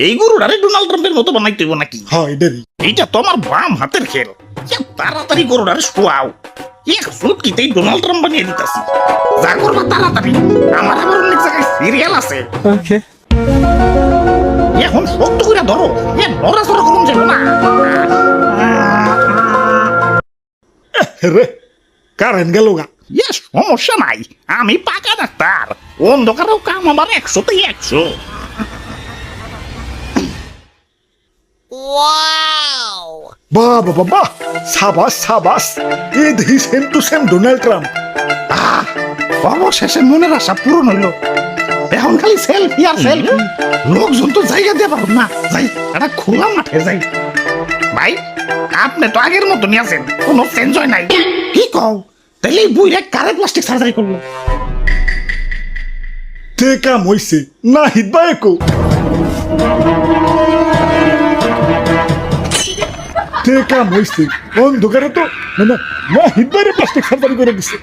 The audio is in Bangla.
এই গরুটারে ডোনাল্ড ট্রাম্পের মতো বানাইতে হইব নাকি? হ্যাঁ এটারই। এইটা তো আমার বাম হাতের খেল। তাড়াতাড়ি গরুটারে শোয়াও, এক সুটকিতেই ডোনাল্ড ট্রাম্প বানিয়ে দিতেছি। যা করবা তাড়াতাড়ি, আমার আবার অনেক জায়গায় সিরিয়াল আছে। ওকে। এখন শক্ত করে ধরো, নড়াচড়া করুন যাবো না। রে কারেন্ট গেল গা। সমস্যা নাই, আমি পাকা ডাক্তার। অন্ধকারেও কাম আমার 100-তে 100। বাহ বাবা বাহ, সাবাস সাবাস, এ দেখি same to same Donald Trump. অবশেষে মনের আশা পূরণ হইল। এখন খালি সেলফি আর সেলফি। লোকজন তো জায়গা দিয়ে পারব না, যাই একটা খোলা মাঠে যাই। ভাই, আপনি তো আগের মতনই আছেন, কোনো চেঞ্জ হয় নাই। কি কও, তাহলে এই বুইরা কারে প্লাস্টিক সার্জারি করলো? তে কাম হইছে না হিতবা একো। তে কাম হইছে, অন্ধকারে তো মানে না হিতবারে প্লাস্টিক সার্জারি করে দিছে।